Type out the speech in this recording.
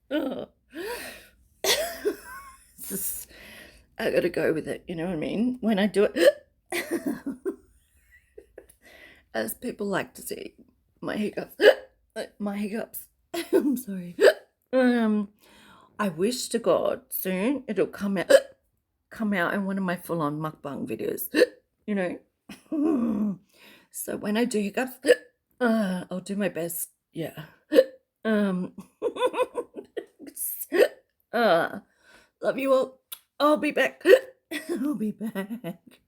Oh. It's just, I gotta go with it, you know what I mean? When I do it, as people like to say, my hiccups, my hiccups. I'm sorry. Um, I wish to God soon it'll come out in one of my full-on mukbang videos, you know. So when I do hiccups, I'll do my best. Yeah. Um, uh, love you all. I'll be back. I'll be back.